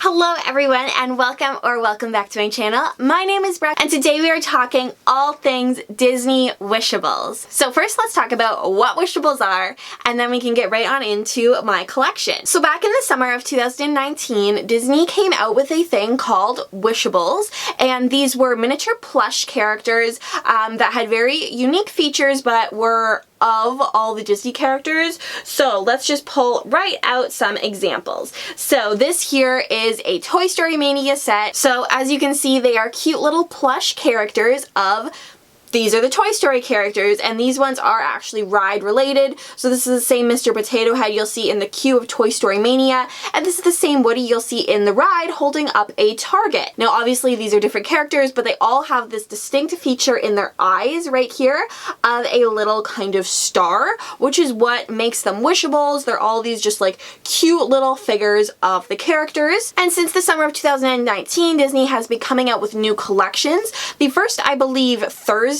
Hello everyone and welcome back to my channel. My name is Brooke and today we are talking all things Disney Wishables. So first let's talk about what Wishables are and then we can get right on into my collection. So back in the summer of 2019, Disney came out with a thing called Wishables, and these were miniature plush characters that had very unique features but were of all the Disney characters. So let's just pull right out some examples. So this here is a Toy Story Mania set. So as you can see, they are cute little plush characters of these are the Toy Story characters, and these ones are actually ride related. So this is the same Mr. Potato Head you'll see in the queue of Toy Story Mania, and this is the same Woody you'll see in the ride holding up a target. Now obviously these are different characters, but they all have this distinct feature in their eyes right here of a little kind of star, which is what makes them Wishables. They're all these just like cute little figures of the characters. And since the summer of 2019, Disney has been coming out with new collections. The first, I believe, Thursday,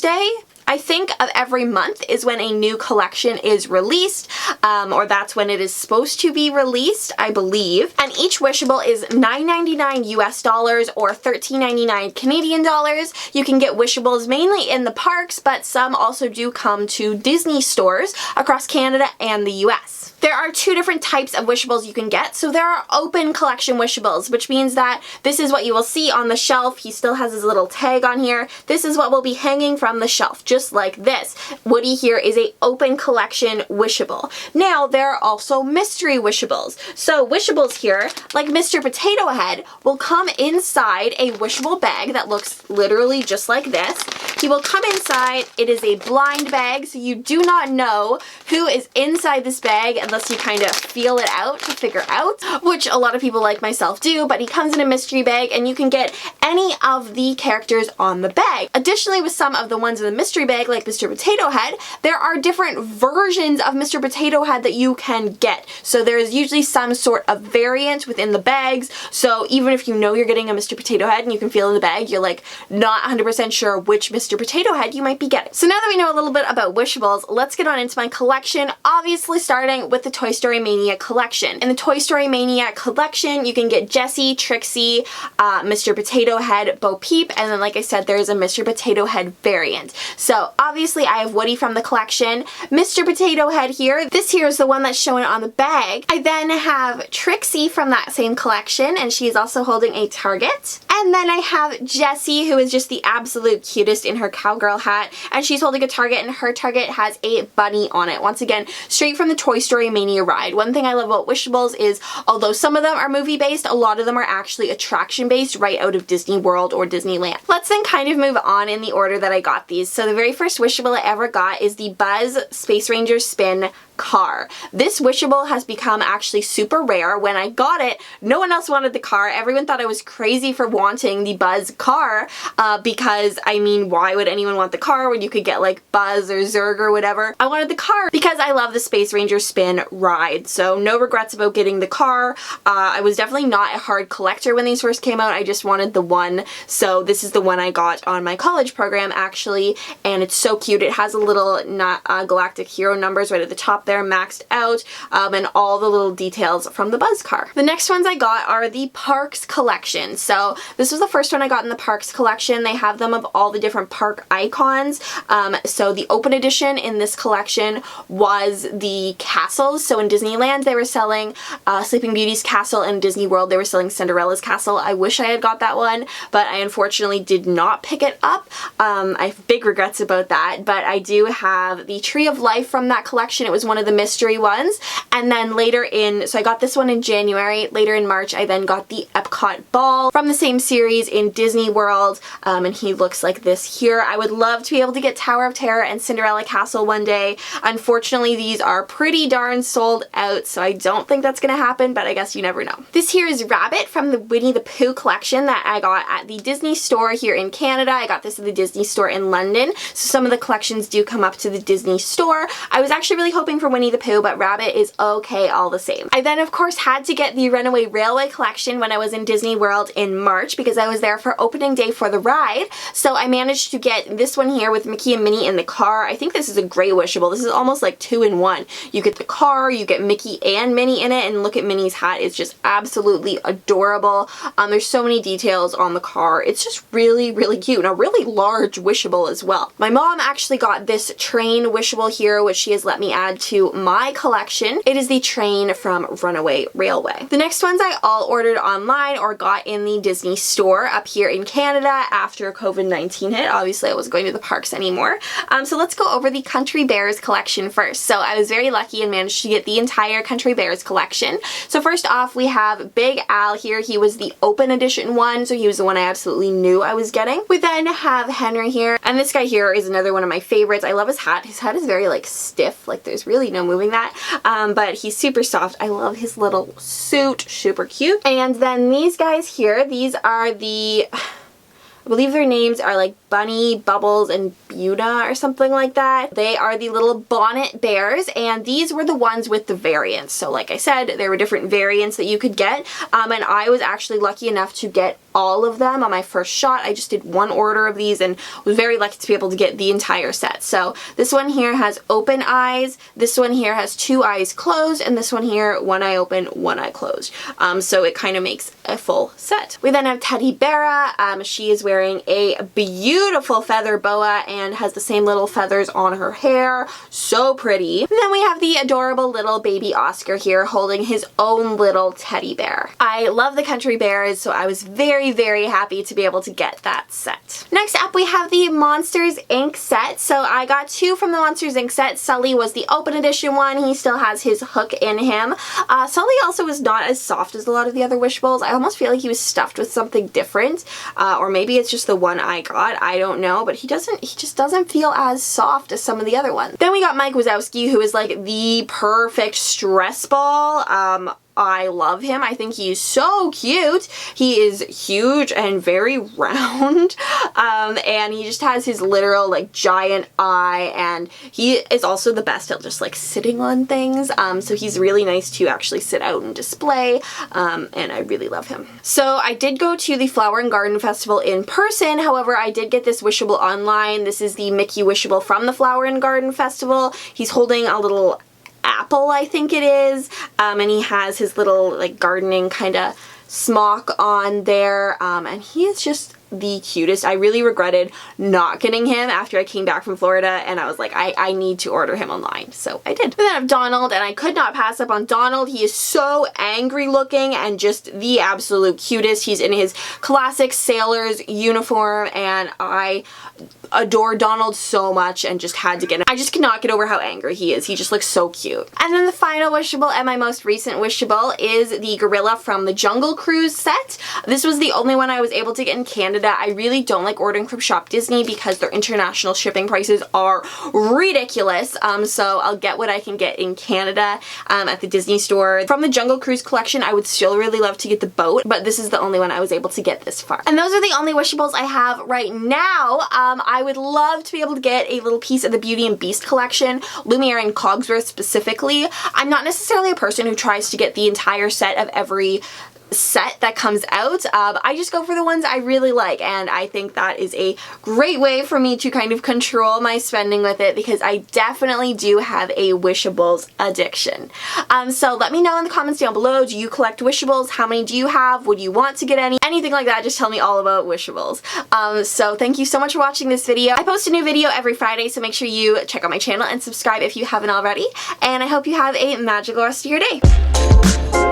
I think, of every month is when a new collection is released, or that's when it is supposed to be released, I believe. And each Wishable is $9.99 US dollars or $13.99 Canadian dollars. You can get Wishables mainly in the parks, but some also do come to Disney stores across Canada and the US. There are two different types of Wishables you can get. So there are open collection Wishables, which means that this is what you will see on the shelf. He still has his little tag on here. This is what will be hanging from the shelf, just like this. Woody here is a open collection Wishable. Now there are also mystery Wishables. So Wishables here, like Mr. Potato Head, will come inside a Wishable bag that looks literally just like this. He will come inside. It is a blind bag, so you do not know who is inside this bag unless you kind of feel it out to figure out, which a lot of people like myself do, but he comes in a mystery bag and you can get any of the characters on the bag. Additionally, with some of the ones in the mystery bag, like Mr. Potato Head, there are different versions of Mr. Potato Head that you can get. So there is usually some sort of variant within the bags, so even if you know you're getting a Mr. Potato Head and you can feel in the bag, you're like not 100% sure which Mr. Potato Head you might be getting. So now that we know a little bit about Wishables, let's get on into my collection, obviously starting with the Toy Story Mania collection. In the Toy Story Mania collection, you can get Jessie, Trixie, Mr. Potato Head, Bo Peep, and then like I said, there is a Mr. Potato Head variant. So obviously I have Woody from the collection, Mr. Potato Head here. This here is the one that's shown on the bag. I then have Trixie from that same collection, and she is also holding a target. And then I have Jessie, who is just the absolute cutest in her cowgirl hat, and she's holding a target, and her target has a bunny on it. Once again, straight from the Toy Story Mania ride. One thing I love about Wishables is, although some of them are movie based, a lot of them are actually attraction based right out of Disney World or Disneyland. Let's then kind of move on in the order that I got these. So the very first Wishable I ever got is the Buzz Space Ranger Spin car. This Wishable has become actually super rare. When I got it, no one else wanted the car. Everyone thought I was crazy for wanting the Buzz car because, I mean, why would anyone want the car when you could get like Buzz or Zurg or whatever? I wanted the car because I love the Space Ranger Spin ride, so no regrets about getting the car. I was definitely not a hard collector when these first came out. I just wanted the one, so this is the one I got on my college program actually, and it's so cute. It has a little galactic hero numbers right at the top there, maxed out, and all the little details from the Buzz car. The next ones I got are the Parks collection. So this was the first one I got in the Parks collection. They have them of all the different park icons. So the open edition in this collection was the castles. So in Disneyland they were selling Sleeping Beauty's castle, and Disney World they were selling Cinderella's castle. I wish I had got that one, but I unfortunately did not pick it up. I have big regrets about that, but I do have the Tree of Life from that collection. It was one of the mystery ones. And then later in, so I got this one in January, later in March I then got the Epcot Ball from the same series in Disney World, and he looks like this here. I would love to be able to get Tower of Terror and Cinderella Castle one day. Unfortunately these are pretty darn sold out, so I don't think that's gonna happen, but I guess you never know. This here is Rabbit from the Winnie the Pooh collection that I got at the Disney store here in Canada. I got this at the Disney store in London, so some of the collections do come up to the Disney store. I was actually really hoping for Winnie the Pooh, but Rabbit is okay all the same. I then of course had to get the Runaway Railway collection when I was in Disney World in March because I was there for opening day for the ride. So I managed to get this one here with Mickey and Minnie in the car. I think this is a great Wishable. This is almost like 2-in-1. You get the car, you get Mickey and Minnie in it, and look at Minnie's hat. It's just absolutely adorable. There's so many details on the car. It's just really, really cute, and a really large Wishable as well. My mom actually got this train Wishable here, which she has let me add to my collection. It is the train from Runaway Railway. The next ones I all ordered online or got in the Disney store up here in Canada after COVID-19 hit. Obviously I wasn't going to the parks anymore. So let's go over the Country Bears collection first. So I was very lucky and managed to get the entire Country Bears collection. So first off, we have Big Al here. He was the open edition one, so he was the one I absolutely knew I was getting. We then have Henry here, and this guy here is another one of my favorites. I love his hat. His hat is very like stiff, like there's really no moving that, but he's super soft. I love his little suit, super cute. And then these guys here, these are the, I believe their names are like Bunny, Bubbles, and Beara or something like that. They are the little bonnet bears, and these were the ones with the variants. So like I said, there were different variants that you could get, and I was actually lucky enough to get all of them on my first shot. I just did one order of these and was very lucky to be able to get the entire set. So this one here has open eyes, this one here has 2 eyes closed, and this one here, 1 eye open, 1 eye closed. So it kind of makes a full set. We then have Teddy Beara. She is wearing a beautiful feather boa and has the same little feathers on her hair. So pretty. And then we have the adorable little baby Oscar here holding his own little teddy bear. I love the Country Bears, so I was very, very happy to be able to get that set. Next up, we have the Monsters Inc. set. So I got 2 from the Monsters Inc. set. Sully was the open edition one. He still has his hook in him. Sully also was not as soft as a lot of the other Wishables. I almost feel like he was stuffed with something different, or maybe it's just the one I got. I don't know, but he just doesn't feel as soft as some of the other ones. Then we got Mike Wazowski, who is like the perfect stress ball. I love him. I think he's so cute. He is huge and very round, and he just has his literal like giant eye, and he is also the best at just like sitting on things, so he's really nice to actually sit out and display, and I really love him. So I did go to the Flower and Garden Festival in person. However, I did get this Wishable online. This is the Mickey Wishable from the Flower and Garden Festival. He's holding a little apple, I think it is, and he has his little like gardening kind of smock on there, and he is just the cutest. I really regretted not getting him after I came back from Florida, and I was like, I need to order him online, so I did. And then I have Donald, and I could not pass up on Donald. He is so angry looking and just the absolute cutest. He's in his classic sailor's uniform, and I adore Donald so much and just had to get him. I just cannot get over how angry he is. He just looks so cute. And then the final Wishable and my most recent Wishable is the gorilla from the Jungle Cruise set. This was the only one I was able to get in Canada. I really don't like ordering from Shop Disney because their international shipping prices are ridiculous. So I'll get what I can get in Canada at the Disney store. From the Jungle Cruise collection, I would still really love to get the boat, but this is the only one I was able to get this far. And those are the only Wishables I have right now. I would love to be able to get a little piece of the Beauty and Beast collection, Lumiere and Cogsworth specifically. I'm not necessarily a person who tries to get the entire set of every set that comes out. I just go for the ones I really like, and I think that is a great way for me to kind of control my spending with it, because I definitely do have a Wishables addiction. So let me know in the comments down below, do you collect Wishables? How many do you have? Would you want to get any? Anything like that, just tell me all about Wishables. So thank you so much for watching this video. I post a new video every Friday, so make sure you check out my channel and subscribe if you haven't already, and I hope you have a magical rest of your day.